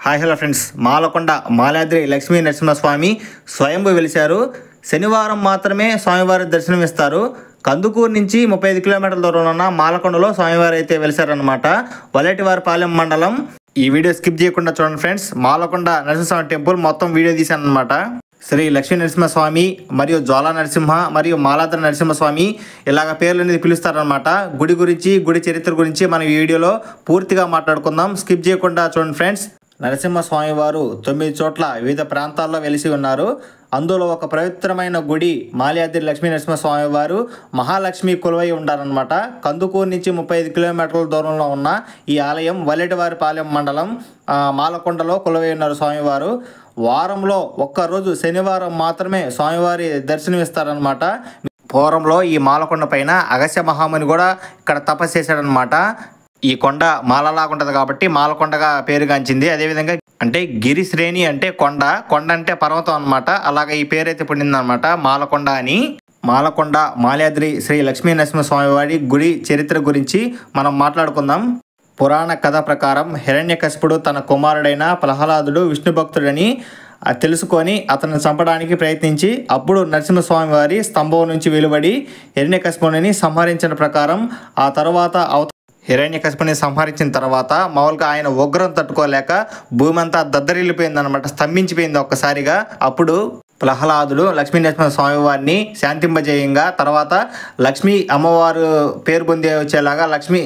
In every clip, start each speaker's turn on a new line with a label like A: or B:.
A: Hi hello friends, Malakonda Maladri Lakshmi Narasimhaswamy స్వయంభూ వెలిశారు. శనివారం మాత్రమే స్వామివారి దర్శనం ఇస్తారు. కందుకూరు నుంచి 35 కిలోమీటర్ల దూరంలో ఉన్న మాలకొండలో స్వామివారు అయితే వెలిశారనమాట. వలేటివారిపాలెం మండలం. ఈ వీడియో స్కిప్ చేయకుండా చూడండి ఫ్రెండ్స్. మాలకొండ నరసింహస్వామి టెంపుల్ మొత్తం వీడియో తీశాను అనమాట. శ్రీ లక్ష్మీ నరసింహస్వామి మరియు జ్వాలా నరసింహ మరియు మాలాద్రి నరసింహస్వామి ఇలాగ పేర్లు అనేది పిలుస్తారనమాట. గుడి గురించి, గుడి చరిత్ర గురించి మనం ఈ వీడియోలో పూర్తిగా మాట్లాడుకుందాం. స్కిప్ చేయకుండా చూడండి ఫ్రెండ్స్. నరసింహస్వామి వారు 9 చోట్ల వివిధ ప్రాంతాల్లో వెలిసి ఉన్నారు. అందులో ఒక పవిత్రమైన గుడి మాలాద్రి లక్ష్మీ నరసింహస్వామి వారు మహాలక్ష్మి కొలువై ఉండారనమాట. కందుకూరు నుంచి 35 కిలోమీటర్ల దూరంలో ఉన్న ఈ ఆలయం వలేటివారిపాలెం మండలం మాలకొండలో కొలువై ఉన్నారు స్వామివారు. వారంలో ఒక్కరోజు శనివారం మాత్రమే స్వామివారి దర్శనం ఇస్తారనమాట. పూర్వంలో ఈ మాలకొండ పైన అగస్త్య మహాముని కూడా ఇక్కడ తపస్సు చేశాడనమాట. ఈ కొండ మాలలాగా ఉంటుంది కాబట్టి మాలకొండగా పేరుగాంచింది. అదేవిధంగా అంటే గిరి శ్రేణి అంటే కొండ, కొండ అంటే పర్వతం అనమాట. అలాగే ఈ పేరు అయితే పొందిందనమాట మాలకొండ అని. మాలకొండ మాలాద్రి శ్రీ లక్ష్మీ నరసింహస్వామి వారి గుడి చరిత్ర గురించి మనం మాట్లాడుకుందాం. పురాణ కథ ప్రకారం హిరణ్యకశిపుడు తన కుమారుడైన ప్రహ్లాదుడు విష్ణు భక్తుడని తెలుసుకొని అతన్ని చంపడానికి ప్రయత్నించి అప్పుడు నరసింహస్వామి వారి స్తంభం నుంచి వెలువడి హిరణ్యకశిపుడిని సంహరించిన ప్రకారం ఆ తర్వాత హిరణ్యకశిపుని సంహరించిన తర్వాత మామూలుగా ఆయన ఉగ్రం తట్టుకోలేక భూమి అంతా దద్దరిల్లిపోయింది అనమాట, స్తంభించిపోయింది ఒక్కసారిగా. అప్పుడు ప్రహ్లాదుడు లక్ష్మీ నరసింహ స్వామి వారిని శాంతింపజేయంగా తర్వాత లక్ష్మీ అమ్మవారు పేరు పొందే వచ్చేలాగా లక్ష్మీ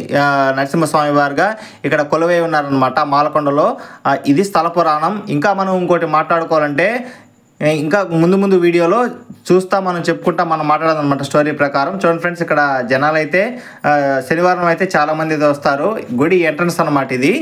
A: నరసింహస్వామి వారుగా ఇక్కడ కొలువై ఉన్నారనమాట మాలకొండలో. ఇది స్థల పురాణం. ఇంకా మనం ఇంకోటి మాట్లాడుకోవాలంటే ఇంకా ముందు వీడియోలో మనం చెప్పుకుంటా మనం మాట్లాడదన్నమాట స్టోరీ ప్రకారం. చూడండి ఫ్రెండ్స్, ఇక్కడ జనాలు అయితే శనివారం అయితే చాలామంది అయితే వస్తారు. గుడి ఎంట్రన్స్ అన్నమాట ఇది.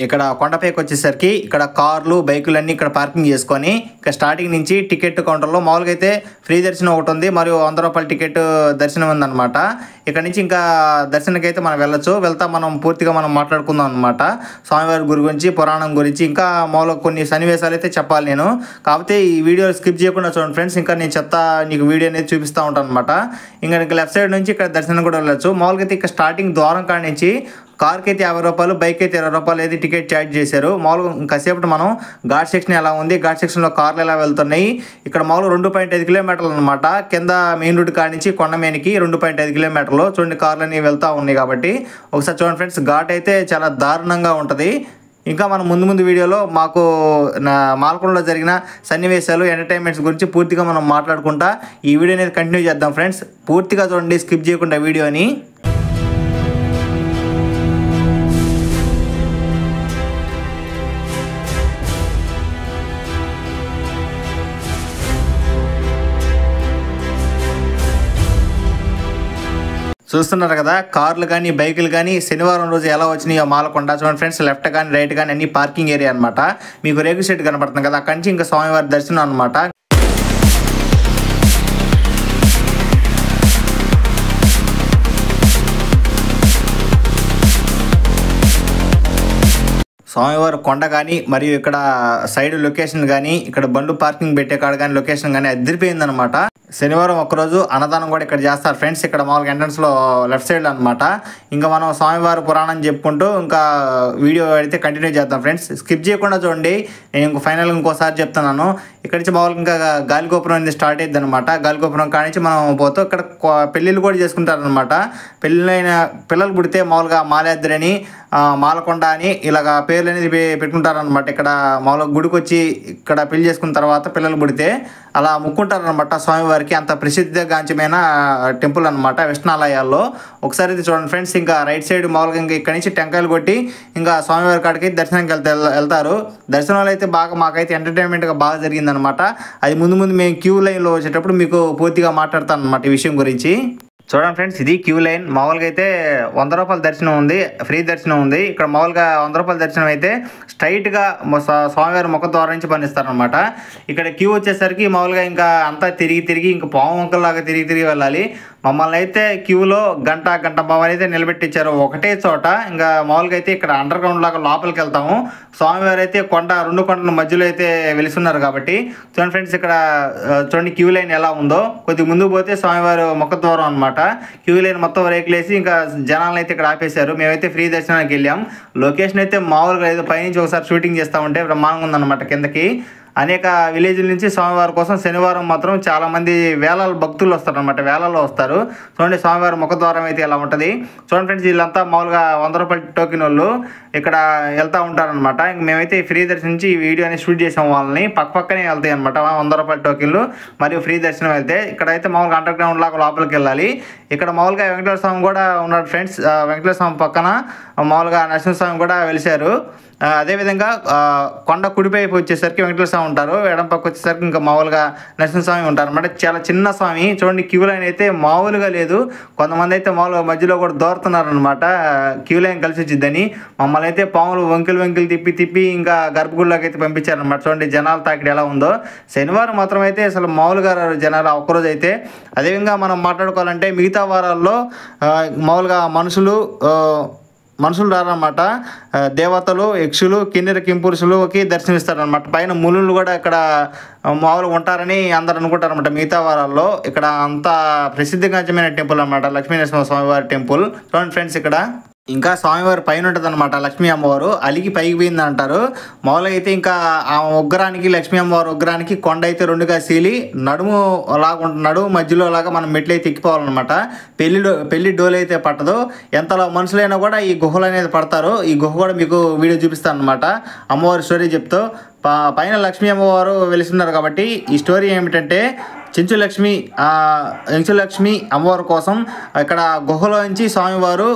A: ఇక్కడ కొండపైకి వచ్చేసరికి ఇక్కడ కార్లు, బైకులు అన్నీ ఇక్కడ పార్కింగ్ చేసుకొని ఇక్కడ స్టార్టింగ్ నుంచి టికెట్ కౌంటర్లో మామూలుగా అయితే ఫ్రీ దర్శనం ఒకటి ఉంది, మరియు 100 రూపాయల టికెట్ దర్శనం ఉందన్నమాట. ఇక్కడ నుంచి ఇంకా దర్శనకి అయితే మనం వెళ్తా మనం పూర్తిగా మనం మాట్లాడుకుందాం అనమాట. స్వామివారి గురించి, పురాణం గురించి ఇంకా మామూలుగా కొన్ని సన్నివేశాలు అయితే చెప్పాలి నేను. కాకపోతే ఈ వీడియో స్కిప్ చేయకుండా చూడండి ఫ్రెండ్స్. ఇంకా నేను నీకు వీడియో అనేది చూపిస్తూ ఉంటాను అనమాట. ఇంకా లెఫ్ట్ సైడ్ నుంచి ఇక్కడ దర్శనం కూడా వెళ్ళచ్చు. మామూలుగా అయితే ఇక్కడ స్టార్టింగ్ ద్వారం కాడి నుంచి కార్కి అయితే 50 రూపాయలు, బైక్ అయితే 20 రూపాయలు అయితే టికెట్ ఛార్జ్ చేశారు. మామూలుగా ఇంకాసేపటి మనం ఘాట్ సెక్షన్ ఎలా ఉంది, ఘాట్ సెక్షన్లో కార్లు ఎలా వెళ్తున్నాయి. ఇక్కడ మామూలు 2.5 కిలోమీటర్లు అనమాట. కింద మెయిన్ రోడ్ కాడి నుంచి కొండ మీదకి 2.5 కిలోమీటర్లు చూడండి, కార్లు అన్నీ వెళ్తూ ఉన్నాయి కాబట్టి ఒకసారి చూడండి ఫ్రెండ్స్. ఘాట్ అయితే చాలా దారుణంగా ఉంటుంది. ఇంకా మనం ముందు వీడియోలో మాకు మాలకొండలో జరిగిన సన్నివేశాలు, ఎంటర్టైన్మెంట్స్ గురించి పూర్తిగా మనం మాట్లాడుకుంటా ఈ వీడియో అనేది కంటిన్యూ చేద్దాం ఫ్రెండ్స్. పూర్తిగా చూడండి, స్కిప్ చేయకుండా వీడియోని. చూస్తున్నారు కదా, కార్లు కానీ బైకులు కానీ శనివారం రోజు ఎలా వచ్చినాయో మాలకొండ. చూడండి ఫ్రెండ్స్, లెఫ్ట్ కానీ రైట్ కానీ అన్ని పార్కింగ్ ఏరియా అనమాట. మీకు రేగు షెడ్ కనపడుతుంది కదా, అక్కడి నుంచి ఇంకా స్వామివారి దర్శనం అనమాట. స్వామివారి కొండ కానీ మరియు ఇక్కడ సైడ్ లొకేషన్ కానీ ఇక్కడ బండ్లు పార్కింగ్ పెట్టే కాడ కానీ లొకేషన్ కానీ అదిరిపోయిందనమాట. శనివారం ఒక్కరోజు అన్నదానం కూడా ఇక్కడ చేస్తారు ఫ్రెండ్స్. ఇక్కడ మామూలుగా ఎంట్రన్స్లో లెఫ్ట్ సైడ్ అనమాట. ఇంకా మనం స్వామివారి పురాణం చెప్పుకుంటూ ఇంకా వీడియో అయితే కంటిన్యూ చేద్దాం ఫ్రెండ్స్. స్కిప్ చేయకుండా చూడండి. నేను ఫైనల్గా ఇంకోసారి చెప్తున్నాను. ఇక్కడ నుంచి మామూలుగా ఇంకా గాలిగోపురం అనేది స్టార్ట్ అయ్యింది అనమాట. గాలిగోపురం కాడి నుంచి మనం పోతూ ఇక్కడ పెళ్ళిళ్ళు కూడా చేసుకుంటారనమాట. పెళ్ళైన పిల్లలు పుడితే మామూలుగా మాలాద్రి అని, మాలకొండ అని ఇలాగ పేర్లు అనేది పెట్టుకుంటారనమాట. ఇక్కడ మామూలుగా గుడికి వచ్చి ఇక్కడ పెళ్లి చేసుకున్న తర్వాత పిల్లలు పుడితే అలా ముక్కుంటారనమాట స్వామివారికి. అంత ప్రసిద్ధిగాంచమైన టెంపుల్ అనమాట విష్ణాలయాల్లో. ఒకసారి అయితే చూడండి ఫ్రెండ్స్. ఇంకా రైట్ సైడ్ మామూలుగా ఇంకా ఇక్కడ నుంచి టెంకాయలు కొట్టి ఇంకా స్వామివారి కాడికి దర్శనానికి వెళ్తారు. దర్శనాలు అయితే మాకైతే ఎంటర్టైన్మెంట్గా బాగా జరిగిందనమాట. అది ముందు మేము క్యూ లైన్లో వచ్చేటప్పుడు మీకు పూర్తిగా మాట్లాడతాను అనమాట ఈ విషయం గురించి. చూడండి ఫ్రెండ్స్, ఇది క్యూ లైన్. మామూలుగా అయితే 100 రూపాయల దర్శనం ఉంది, ఫ్రీ దర్శనం ఉంది. ఇక్కడ మామూలుగా 100 రూపాయల దర్శనం అయితే స్ట్రైట్గా స్వామివారి ముఖ ద్వారం నుంచి పనిస్తారనమాట. ఇక్కడ క్యూ వచ్చేసరికి మామూలుగా ఇంకా అంతా తిరిగి ఇంకా పాము వంకల్లాగా తిరిగి వెళ్ళాలి. మమ్మల్ని అయితే క్యూలో గంట పావు అయితే నిలబెట్టించారు ఒకటే చోట. ఇంకా మామూలుగా అయితే ఇక్కడ అండర్ గ్రౌండ్ లాగా లోపలికి వెళ్తాము. స్వామివారు అయితే రెండు కొండల మధ్యలో అయితే వెలిస్తున్నారు కాబట్టి చూడండి ఫ్రెండ్స్, ఇక్కడ చూడండి క్యూ లైన్ ఎలా ఉందో. కొద్దిగా ముందుకు పోతే స్వామివారు ముఖద్వారం అనమాట. క్యూ లైన్ మొత్తం రేకులేసి ఇంకా జనాలను అయితే ఇక్కడ ఆపేశారు. మేమైతే ఫ్రీ దర్శనానికి వెళ్ళాం. లొకేషన్ అయితే మామూలుగా లేదు, పైనుంచి ఒకసారి షూటింగ్ చేస్తూ ఉంటే బ్రహ్మాండంగా ఉందన్నమాట. కిందకి అనేక విలేజ్ల నుంచి స్వామివారి కోసం శనివారం మాత్రం చాలామంది వేలాల భక్తులు వస్తారనమాట, వేలలో వస్తారు. చూడండి స్వామివారి ముఖద్వారం అయితే ఇలా ఉంటుంది. చూడండి ఫ్రెండ్స్, వీళ్ళంతా మామూలుగా 100 రూపాయల టోకెన్ వాళ్ళు ఇక్కడ వెళ్తూ ఉంటారనమాట. ఇంక మేమైతే ఫ్రీ దర్శనం నుంచి ఈ వీడియో అనేది షూట్ చేసాం. వాళ్ళని పక్కనే వెళ్తాయి అనమాట 100 రూపాయల టోకెన్లు మరియు ఫ్రీ దర్శనం వెళ్తే. ఇక్కడైతే మామూలుగా అండర్ గ్రౌండ్ లాగా లోపలికి వెళ్ళాలి. ఇక్కడ మామూలుగా వెంకటేశ్వర స్వామి కూడా ఉన్నాడు ఫ్రెండ్స్. వెంకటేశ్వర స్వామి పక్కన మామూలుగా నరసింహస్వామి కూడా వెలిశారు. అదేవిధంగా కొండ కుడిపైపు వచ్చేసరికి వెంకటేశ్వర స్వామి ఉంటారు, ఎడం పక్క వచ్చేసరికి ఇంకా మామూలుగా నరసింహస్వామి ఉంటారు అనమాట. చాలా చిన్న స్వామి. చూడండి క్యూ లైన్ అయితే మామూలుగా లేదు. కొంతమంది అయితే మామూలుగా మధ్యలో కూడా దోరుతున్నారు అనమాట క్యూ లైన్ కలిసి వచ్చిద్దని. మమ్మల్ని అయితే పాములు వంకిలు తిప్పి ఇంకా గర్భగుడిలోకి అయితే పంపించారనమాట. చూడండి జనాలు తాకిడి ఎలా ఉందో. శనివారం మాత్రం అయితే అసలు మామూలుగా జనాలు ఒక్కరోజు అయితే. అదేవిధంగా మనం మాట్లాడుకోవాలంటే మిగతా వారాల్లో మామూలుగా మనుషులు రారన్నమాట. దేవతలు, యక్షులు, కిన్నెర కింపురుషులకి దర్శనమిస్తారనమాట. పైన మునులు కూడా ఇక్కడ మామూలుగా ఉంటారని అందరు అనుకుంటారనమాట. మిగతా వారాల్లో ఇక్కడ అంతా ప్రసిద్ధిగాంచమైన టెంపుల్ అనమాట, లక్ష్మీనరసింహ స్వామివారి టెంపుల్. చూడండి ఫ్రెండ్స్, ఇక్కడ ఇంకా స్వామివారి పైన ఉంటుంది అనమాట. లక్ష్మీ అమ్మవారు అలిగి పైకి పోయింది అంటారు. మామూలుగా అయితే ఇంకా ఆ ఉగ్రానికి, లక్ష్మీ అమ్మవారి ఉగ్రానికి కొండ అయితే రెండుగా సీలి నడుము మధ్యలో లాగా మనం మెట్లయితే ఎక్కిపోవాలన్నమాట. పెళ్లి డోలు అయితే పట్టదు. ఎంతలో మనుషులైనా కూడా ఈ గుహలు అనేది పడతారు. ఈ గుహ కూడా మీకు వీడియో చూపిస్తాను అనమాట. అమ్మవారి స్టోరీ చెప్తూ పైన లక్ష్మీ అమ్మవారు వెలిస్తున్నారు కాబట్టి ఈ స్టోరీ ఏమిటంటే చెంచులక్ష్మి అమ్మవారి కోసం ఇక్కడ గుహలోంచి స్వామివారు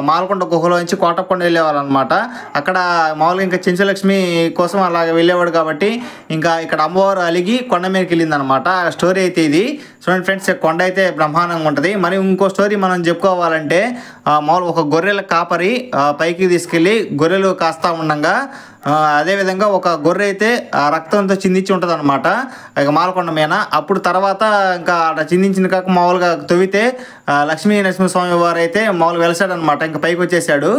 A: మాలకొండ గుహలోంచి కోటకొండ వెళ్ళేవారు అనమాట. అక్కడ మామూలుగా ఇంకా చెంచులక్ష్మి కోసం అలాగే వెళ్ళేవాడు కాబట్టి ఇంకా ఇక్కడ అమ్మవారు అలిగి కొండ మీదకి వెళ్ళింది అనమాట. ఆ స్టోరీ అయితే ఇది. చూడండి ఫ్రెండ్స్, కొండ అయితే బ్రహ్మాండంగా ఉంటుంది. మరి ఇంకో స్టోరీ మనం చెప్పుకోవాలంటే మామూలుగా ఒక గొర్రెల కాపరి పైకి తీసుకెళ్ళి గొర్రెలు కాస్తా ఉండగా అదేవిధంగా ఒక గొర్రె అయితే రక్తంతో చిందించి ఉంటుంది అనమాట ఇక మాలకొండ మీద. అప్పుడు తర్వాత ఇంకా చిందించిన కాక మామూలుగా తవ్వితే లక్ష్మీ నరసింహస్వామి వారు అయితే మామూలుగా వెలిసాడనమాట. ఇంకా పైకి వచ్చేసాడు.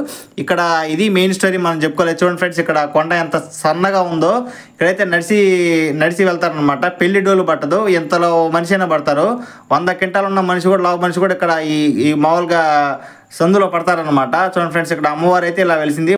A: ఇక్కడ ఇది మెయిన్ స్టోరీ మనం చెప్పుకోలేదు. చూడండి ఫ్రెండ్స్, ఇక్కడ కొండ ఎంత సన్నగా ఉందో. ఇక్కడైతే నడిచి వెళ్తారనమాట. పెళ్లి డోలు పట్టదు, ఎంతలో మనిషి అయినా పడతారు. 100 క్వింటాలు ఉన్న మనిషి కూడా, లావు మనిషి కూడా ఇక్కడ ఈ మామూలుగా సందులో పడతారనమాట. చూడండి ఫ్రెండ్స్, ఇక్కడ అమ్మవారు అయితే ఇలా వెలిసింది.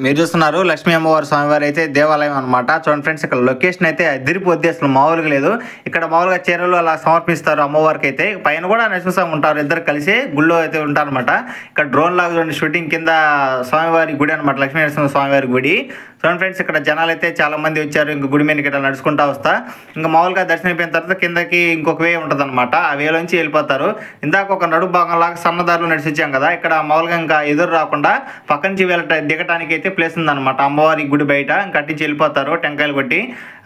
A: మీరు చూస్తున్నారు లక్ష్మీ అమ్మవారి స్వామివారి అయితే దేవాలయం అనమాట. చూడండి ఫ్రెండ్స్, ఇక్కడ లొకేషన్ అయితే అదిరిపోద్ది, అసలు మామూలుగా లేదు. ఇక్కడ మామూలుగా చీరలు అలా సమర్పిస్తారు అమ్మవారికి అయితే. పైన కూడా నరసింహస్వామి ఉంటారు, ఇద్దరు కలిసి గుళ్ళో అయితే ఉంటారనమాట. ఇక్కడ డ్రోన్ లాగా చూడండి షూటింగ్ కింద స్వామివారి గుడి అనమాట, లక్ష్మీ నరసింహ స్వామివారి గుడి. చూడండి ఫ్రెండ్స్, ఇక్కడ జనాలు అయితే చాలా మంది వచ్చారు. ఇంక గుడి మీదకి ఇట్లా నడుచుకుంటా వస్తా ఇంకా మామూలుగా దర్శనం అయిపోయిన తర్వాత కిందకి ఇంకొక వే ఉంటుంది అనమాట. ఆ వేలోంచి వెళ్ళిపోతారు. ఇందాక ఒక నడుపు భాగం లాగా సన్నదారులు నడిచి వచ్చాం కదా, ఇక్కడ మామూలుగా ఇంకా ఎదురు రాకుండా పక్క నుంచి దిగటానికి అయితే ప్లేస్ ఉందన్నమాట అమ్మవారి గుడి బయట. ఇంకా అట్టించి వెళ్ళిపోతారు టెంకాయలు కొట్టి.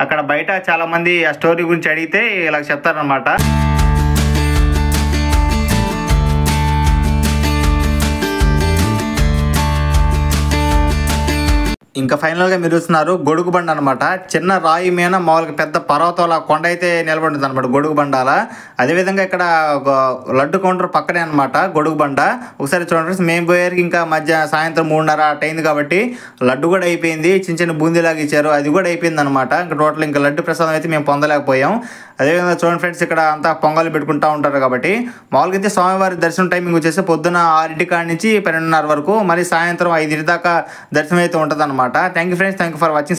A: అక్కడ బయట చాలా మంది ఆ స్టోరీ గురించి అడిగితే ఇలా చెప్తారనమాట. ఇంకా ఫైనల్గా మీరు చూస్తున్నారు గొడుగు బండ అనమాట. చిన్న రాయి మీద మామూలుగా పెద్ద పర్వతాల కొండ అయితే నిలబడింది అనమాట గొడుగు బండాల. అదేవిధంగా ఇక్కడ లడ్డు కౌంటర్ పక్కనే అనమాట గొడుగు బండ. ఒకసారి చూడండి, మేము పోయేరికి ఇంకా సాయంత్రం 3:30 అయింది కాబట్టి లడ్డు కూడా అయిపోయింది. చిన్న బూందీలాగా ఇచ్చారు, అది కూడా అయిపోయింది అనమాట. ఇంకా టోటల్ ఇంకా లడ్డు ప్రసాదం అయితే మేము పొందలేకపోయాం. అదేవిధంగా చూడండి ఫ్రెండ్స్, ఇక్కడ అంతా పొంగలు పెట్టుకుంటూ ఉంటారు కాబట్టి మామూలుగా అయితే స్వామివారి దర్శనం టైమింగ్ వచ్చేసి పొద్దున 6 కాడ నుంచి 12:30 వరకు, మళ్ళీ సాయంత్రం 5 దాకా దర్శనం అయితే ఉంటుంది అనమాట. Thank you friends, thank you for watching.